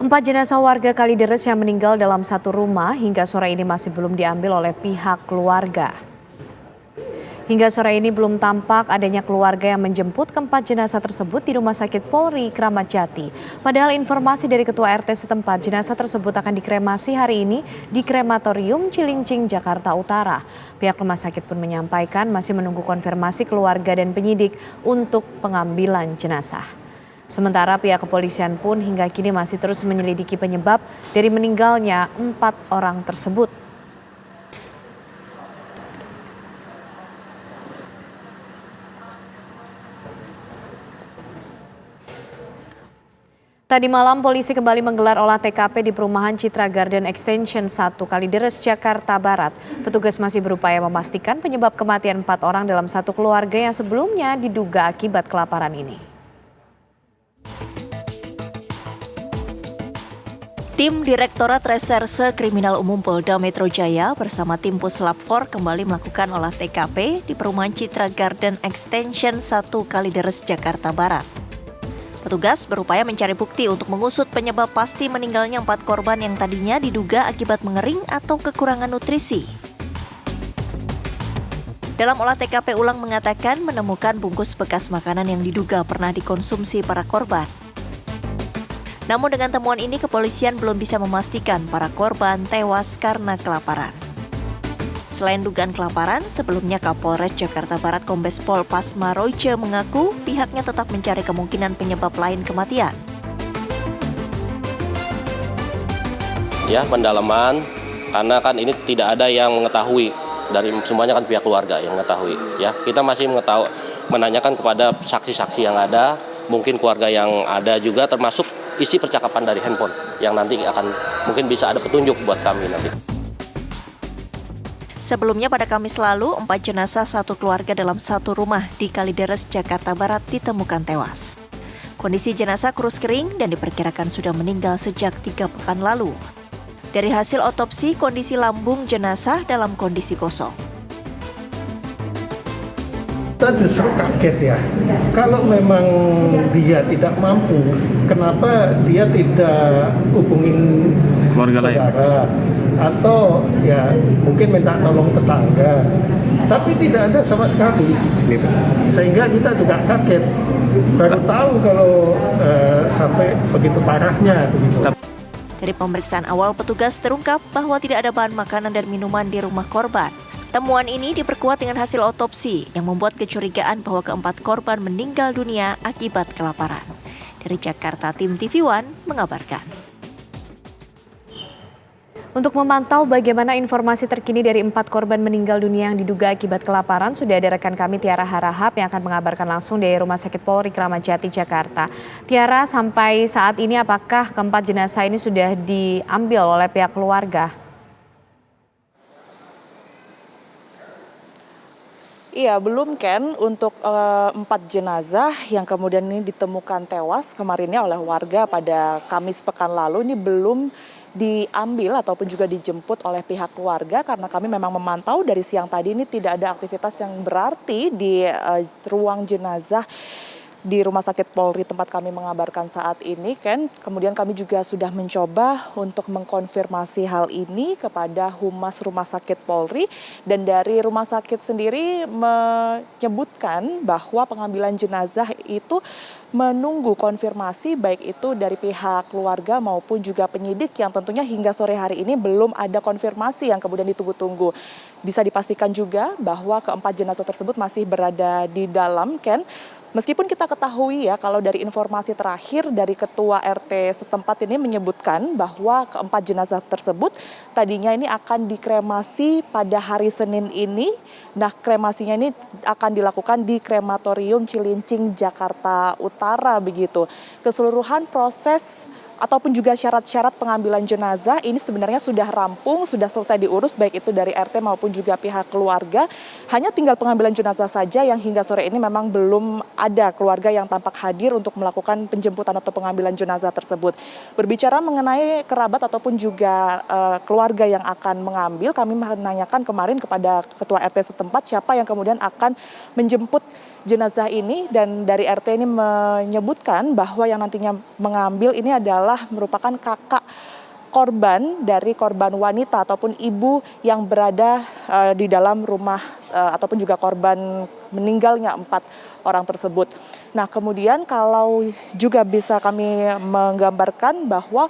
Empat jenazah warga Kalideres yang meninggal dalam satu rumah hingga sore ini masih belum diambil oleh pihak keluarga. Hingga sore ini belum tampak adanya keluarga yang menjemput keempat jenazah tersebut di Rumah Sakit Polri Kramat Jati. Padahal informasi dari Ketua RT setempat, jenazah tersebut akan dikremasi hari ini di Krematorium Cilincing, Jakarta Utara. Pihak rumah sakit pun menyampaikan masih menunggu konfirmasi keluarga dan penyidik untuk pengambilan jenazah. Sementara pihak kepolisian pun hingga kini masih terus menyelidiki penyebab dari meninggalnya 4 orang tersebut. Tadi malam polisi kembali menggelar olah TKP di perumahan Citra Garden Extension 1 Kalideres, Jakarta Barat. Petugas masih berupaya memastikan penyebab kematian 4 orang dalam satu keluarga yang sebelumnya diduga akibat kelaparan ini. Tim Direktorat Reserse Kriminal Umum Polda Metro Jaya bersama tim Puslap 4 kembali melakukan olah TKP di perumahan Citra Garden Extension 1 Kalideres, Jakarta Barat. Petugas berupaya mencari bukti untuk mengusut penyebab pasti meninggalnya 4 korban yang tadinya diduga akibat mengering atau kekurangan nutrisi. Dalam olah TKP ulang mengatakan menemukan bungkus bekas makanan yang diduga pernah dikonsumsi para korban. Namun dengan temuan ini kepolisian belum bisa memastikan para korban tewas karena kelaparan. Selain dugaan kelaparan, sebelumnya Kapolres Jakarta Barat Kombes Pol Pasma Royce mengaku pihaknya tetap mencari kemungkinan penyebab lain kematian. Ya, pendalaman karena kan ini tidak ada yang mengetahui, dari semuanya kan pihak keluarga yang mengetahui. Ya, kita masih menanyakan kepada saksi-saksi yang ada, mungkin keluarga yang ada juga, termasuk isi percakapan dari handphone yang nanti akan mungkin bisa ada petunjuk buat kami nanti. Sebelumnya pada Kamis lalu, 4 jenazah satu keluarga dalam satu rumah di Kalideres, Jakarta Barat ditemukan tewas. Kondisi jenazah kurus kering dan diperkirakan sudah meninggal sejak 3 pekan lalu. Dari hasil otopsi, kondisi lambung jenazah dalam kondisi kosong. Kita justru kaget ya, kalau memang dia tidak mampu, kenapa dia tidak hubungin keluarga lain? Atau ya mungkin minta tolong tetangga, tapi tidak ada sama sekali, sehingga kita juga kaget, baru tahu kalau sampai begitu parahnya. Dari pemeriksaan awal petugas terungkap bahwa tidak ada bahan makanan dan minuman di rumah korban. Temuan ini diperkuat dengan hasil otopsi yang membuat kecurigaan bahwa keempat korban meninggal dunia akibat kelaparan. Dari Jakarta, tim TV One mengabarkan. Untuk memantau bagaimana informasi terkini dari 4 korban meninggal dunia yang diduga akibat kelaparan, sudah ada rekan kami Tiara Harahap yang akan mengabarkan langsung dari Rumah Sakit Polri Kramat Jati, Jakarta. Tiara, sampai saat ini apakah keempat jenazah ini sudah diambil oleh pihak keluarga? Iya, belum Ken, untuk 4 jenazah yang kemudian ini ditemukan tewas kemarinnya oleh warga pada Kamis pekan lalu ini belum diambil ataupun juga dijemput oleh pihak keluarga karena kami memang memantau dari siang tadi ini tidak ada aktivitas yang berarti di ruang jenazah di Rumah Sakit Polri tempat kami mengabarkan saat ini, Ken. Kemudian kami juga sudah mencoba untuk mengkonfirmasi hal ini kepada Humas Rumah Sakit Polri, dan dari rumah sakit sendiri menyebutkan bahwa pengambilan jenazah itu menunggu konfirmasi baik itu dari pihak keluarga maupun juga penyidik yang tentunya hingga sore hari ini belum ada konfirmasi yang kemudian ditunggu-tunggu. Bisa dipastikan juga bahwa keempat jenazah tersebut masih berada di dalam, Ken. Meskipun kita ketahui ya kalau dari informasi terakhir dari Ketua RT setempat ini menyebutkan bahwa keempat jenazah tersebut tadinya ini akan dikremasi pada hari Senin ini. Nah, kremasinya ini akan dilakukan di Krematorium Cilincing, Jakarta Utara begitu. Keseluruhan proses ataupun juga syarat-syarat pengambilan jenazah ini sebenarnya sudah rampung, sudah selesai diurus baik itu dari RT maupun juga pihak keluarga. Hanya tinggal pengambilan jenazah saja yang hingga sore ini memang belum ada keluarga yang tampak hadir untuk melakukan penjemputan atau pengambilan jenazah tersebut. Berbicara mengenai kerabat ataupun juga keluarga yang akan mengambil, kami menanyakan kemarin kepada Ketua RT setempat siapa yang kemudian akan menjemput jenazah ini, dan dari RT ini menyebutkan bahwa yang nantinya mengambil ini adalah merupakan kakak korban dari korban wanita ataupun ibu yang berada di dalam rumah ataupun juga korban meninggalnya 4 orang tersebut. Nah, kemudian kalau juga bisa kami menggambarkan bahwa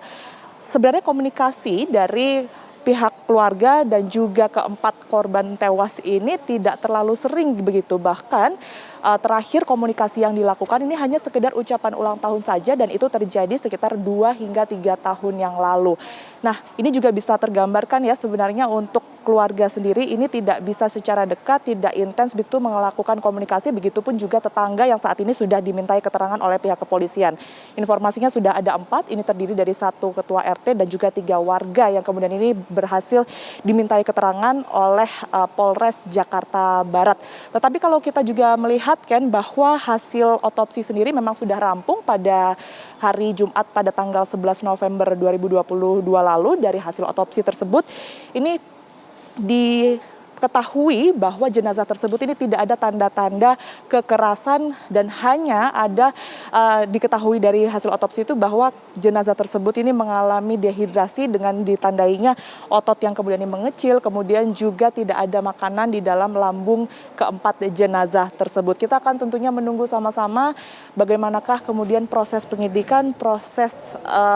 sebenarnya komunikasi dari pihak keluarga dan juga keempat korban tewas ini tidak terlalu sering begitu. Bahkan terakhir komunikasi yang dilakukan ini hanya sekedar ucapan ulang tahun saja, dan itu terjadi sekitar 2 hingga 3 tahun yang lalu. Nah, ini juga bisa tergambarkan ya sebenarnya untuk keluarga sendiri ini tidak bisa secara dekat, tidak intens begitu melakukan komunikasi, begitupun juga tetangga yang saat ini sudah dimintai keterangan oleh pihak kepolisian. Informasinya sudah ada 4, ini terdiri dari 1 ketua RT dan juga 3 warga yang kemudian ini berhasil dimintai keterangan oleh Polres Jakarta Barat. Tetapi kalau kita juga melihat kan bahwa hasil otopsi sendiri memang sudah rampung pada hari Jumat pada tanggal 11 November 2022 lalu. Dari hasil otopsi tersebut ini diketahui bahwa jenazah tersebut ini tidak ada tanda-tanda kekerasan, dan hanya ada diketahui dari hasil otopsi itu bahwa jenazah tersebut ini mengalami dehidrasi dengan ditandainya otot yang kemudian mengecil, kemudian juga tidak ada makanan di dalam lambung keempat jenazah tersebut. Kita akan tentunya menunggu sama-sama bagaimanakah kemudian proses penyidikan, proses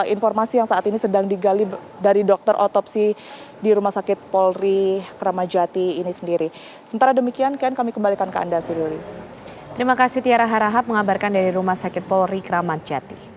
informasi yang saat ini sedang digali dari dokter otopsi di Rumah Sakit Polri Kramat Jati ini sendiri. Sementara demikian, kami kembalikan ke Anda, Studio. Terima kasih Tiara Harahap mengabarkan dari Rumah Sakit Polri Kramat Jati.